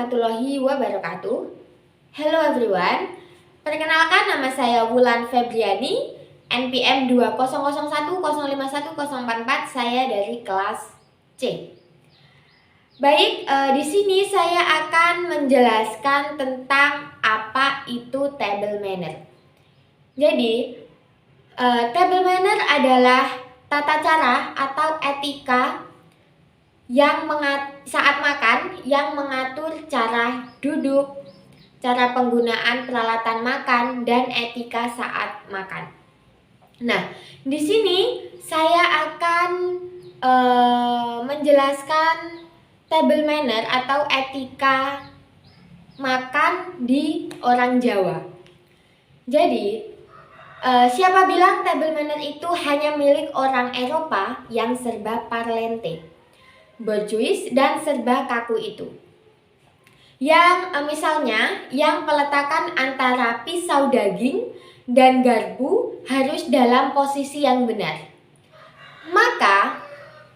warahmatullahi wabarakatuh. Hello everyone. Perkenalkan, nama saya Wulan Febriani, NPM 20010510444. Saya dari kelas C. Baik, di sini saya akan menjelaskan tentang apa itu table manner. Jadi, table manner adalah tata cara atau etika yang saat makan yang mengatur cara duduk, cara penggunaan peralatan makan, dan etika saat makan. Nah, di sini saya akan menjelaskan table manner atau etika makan di orang Jawa. Jadi, siapa bilang table manner itu hanya milik orang Eropa yang serba parlente, borjuis, dan serba kaku itu? Yang misalnya yang peletakan antara pisau daging dan garpu harus dalam posisi yang benar. Maka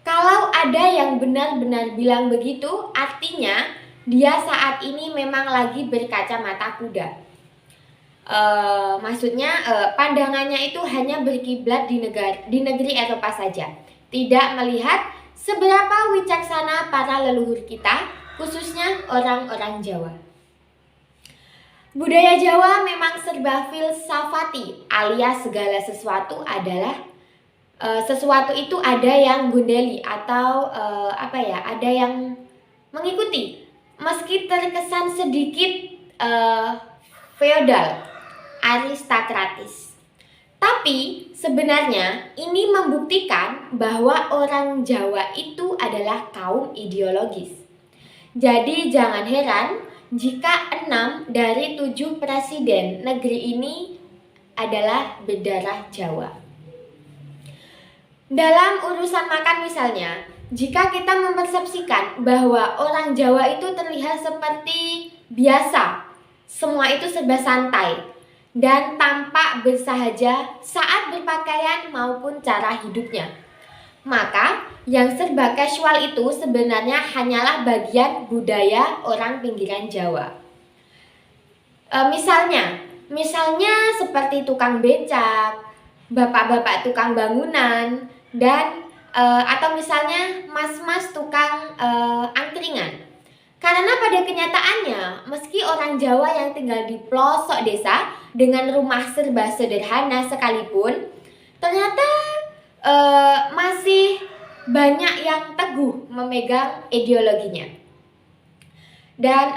kalau ada yang benar-benar bilang begitu, artinya dia saat ini memang lagi berkacamata kuda. Maksudnya pandangannya itu hanya berkiblat di negeri Eropa saja, tidak melihat seberapa wicaksana para leluhur kita, khususnya orang-orang Jawa. Budaya Jawa memang serba filsafati, alias segala sesuatu adalah sesuatu itu ada yang gundeli atau ada yang mengikuti, meski terkesan sedikit feodal, aristokratis. Tapi sebenarnya ini membuktikan bahwa orang Jawa itu adalah kaum ideologis. Jadi jangan heran jika 6 dari 7 presiden negeri ini adalah berdarah Jawa. Dalam urusan makan misalnya, jika kita mempersepsikan bahwa orang Jawa itu terlihat seperti biasa, semua itu serba santai dan tampak bersahaja saat berpakaian maupun cara hidupnya, maka yang serba casual itu sebenarnya hanyalah bagian budaya orang pinggiran Jawa. Misalnya seperti tukang becak, bapak-bapak tukang bangunan, dan atau misalnya mas-mas tukang angkringan. Karena pada kenyataannya, meski orang Jawa yang tinggal di pelosok desa dengan rumah serba sederhana sekalipun, ternyata masih banyak yang teguh memegang ideologinya. Dan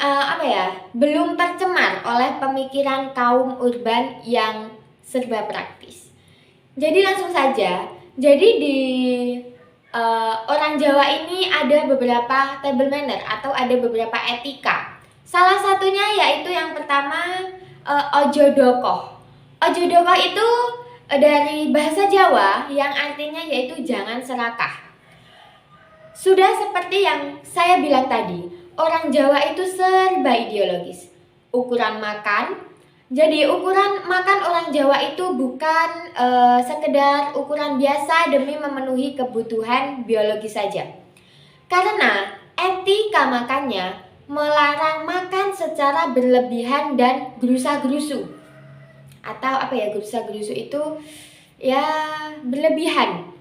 belum tercemar oleh pemikiran kaum urban yang serba praktis. Jadi langsung saja, di orang Jawa ini ada beberapa table manner atau ada beberapa etika. Salah satunya yaitu yang pertama ojo dokoh. Ojo dokoh itu dari bahasa Jawa yang artinya yaitu jangan serakah. Sudah seperti yang saya bilang tadi, orang Jawa itu serba ideologis. Ukuran makan, jadi ukuran makan orang Jawa itu bukan sekedar ukuran biasa demi memenuhi kebutuhan biologi saja. Karena etika makannya melarang makan secara berlebihan dan gerusa-gerusu. Atau gerusa-gerusu itu ya berlebihan.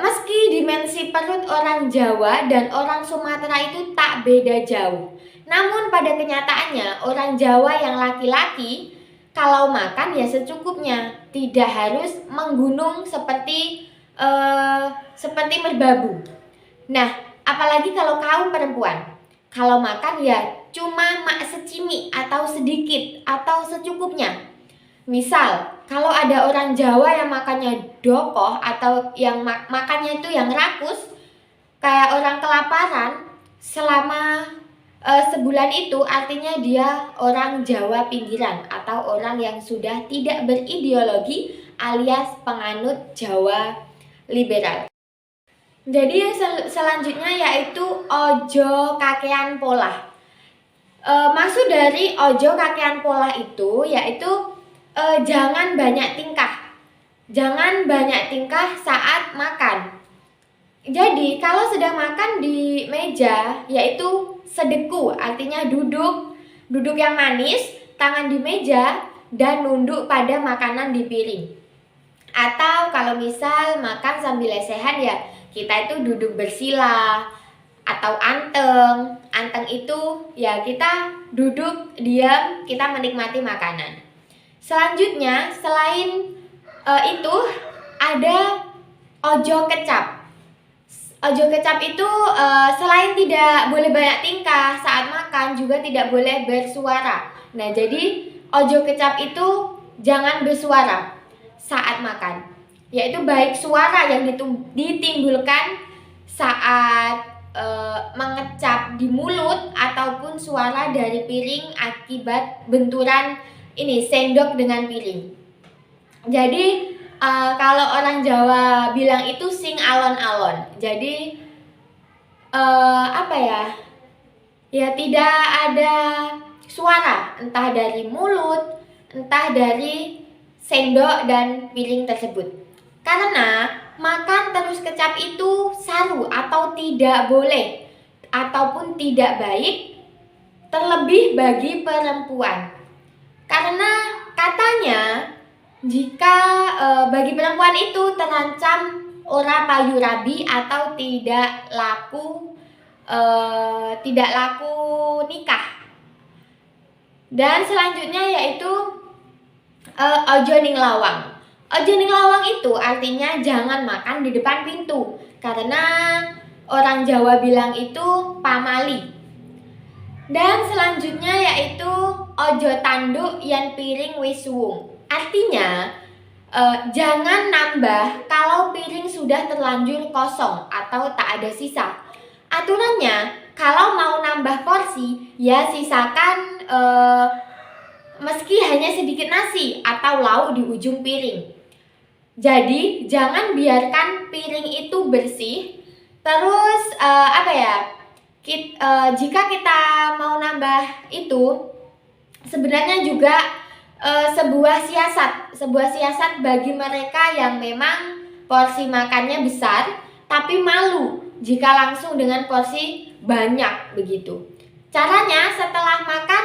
Meski dimensi perut orang Jawa dan orang Sumatera itu tak beda jauh, namun pada kenyataannya orang Jawa yang laki-laki kalau makan ya secukupnya, tidak harus menggunung seperti merbabu. Nah, apalagi kalau kaum perempuan, kalau makan ya cuma secimi atau sedikit atau secukupnya. Misal, kalau ada orang Jawa yang makannya dokoh atau yang makannya itu yang rakus, kayak orang kelaparan selama sebulan itu, artinya dia orang Jawa pinggiran atau orang yang sudah tidak berideologi alias penganut Jawa liberal. Jadi yang selanjutnya yaitu ojo kakean pola. Maksud dari ojo kakean pola itu yaitu jangan banyak tingkah. Jangan banyak tingkah saat makan. Jadi kalau sedang makan di meja, yaitu sedeku, artinya duduk yang manis, tangan di meja, dan nunduk pada makanan di piring. Atau kalau misal makan sambil lesehan ya kita itu duduk bersila atau anteng. Anteng itu ya kita duduk diam, kita menikmati makanan. Selanjutnya selain itu ada ojo kecap. Ojo kecap itu selain tidak boleh banyak tingkah saat makan, juga tidak boleh bersuara. Nah, jadi ojo kecap itu jangan bersuara saat makan, yaitu baik suara yang ditimbulkan saat mengecap di mulut ataupun suara dari piring akibat benturan sendok dengan piring. Jadi kalau orang Jawa bilang itu sing alon-alon. Jadi ya tidak ada suara, entah dari mulut, entah dari sendok dan piring tersebut. Karena makan terus kecap itu saru atau tidak boleh ataupun tidak baik, terlebih bagi perempuan. Karena katanya jika bagi perempuan itu terancam ora payu rabi atau tidak laku nikah. Dan selanjutnya yaitu ojo ning lawang. Ojo ning lawang itu artinya jangan makan di depan pintu, karena orang Jawa bilang itu pamali. Dan selanjutnya yaitu ojo tanduk yen piring wis suwung. Artinya jangan nambah kalau piring sudah terlanjur kosong atau tak ada sisa. Aturannya kalau mau nambah porsi ya sisakan meski hanya sedikit nasi atau lauk di ujung piring. Jadi jangan biarkan piring itu bersih. Terus jika kita mau nambah itu sebenarnya juga sebuah siasat bagi mereka yang memang porsi makannya besar tapi malu jika langsung dengan porsi banyak begitu. Caranya setelah makan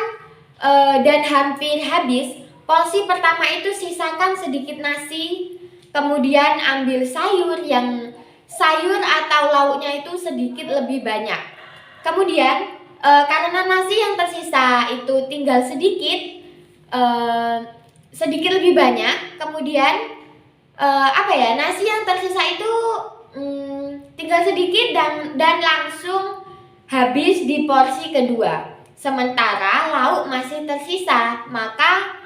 dan hampir habis, porsi pertama itu sisakan sedikit nasi, kemudian ambil sayur atau lauknya itu sedikit lebih banyak. Kemudian karena nasi yang tersisa itu tinggal sedikit lebih banyak, kemudian nasi yang tersisa itu tinggal sedikit dan langsung habis di porsi kedua. Sementara lauk masih tersisa, maka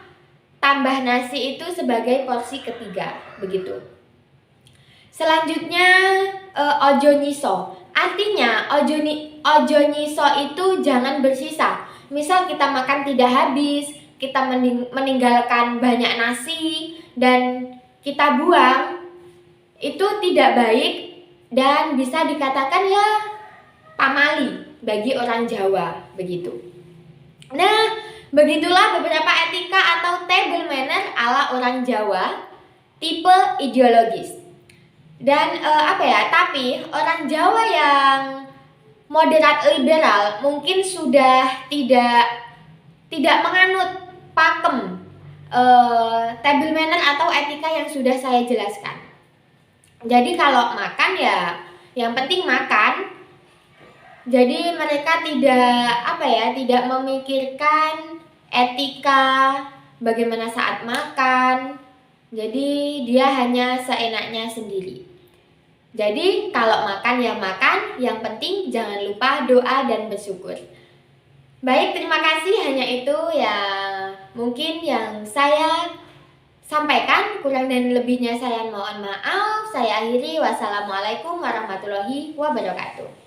tambah nasi itu sebagai porsi ketiga, begitu. Selanjutnya ojo nyiso. Artinya ojo nyiso itu jangan bersisa. Misal kita makan tidak habis, kita meninggalkan banyak nasi dan kita buang, itu tidak baik dan bisa dikatakan ya pamali bagi orang Jawa, begitu. Nah, begitulah beberapa etika atau table manner ala orang Jawa tipe ideologis. Dan tapi orang Jawa yang moderat liberal mungkin sudah tidak menganut pakem table manner atau etika yang sudah saya jelaskan. Jadi kalau makan ya yang penting makan. Jadi mereka tidak memikirkan etika bagaimana saat makan. Jadi dia hanya seenaknya sendiri. Jadi kalau makan ya makan, yang penting jangan lupa doa dan bersyukur. Baik, terima kasih, hanya itu yang mungkin yang saya sampaikan. Kurang dan lebihnya saya mohon maaf. Saya akhiri, wassalamualaikum warahmatullahi wabarakatuh.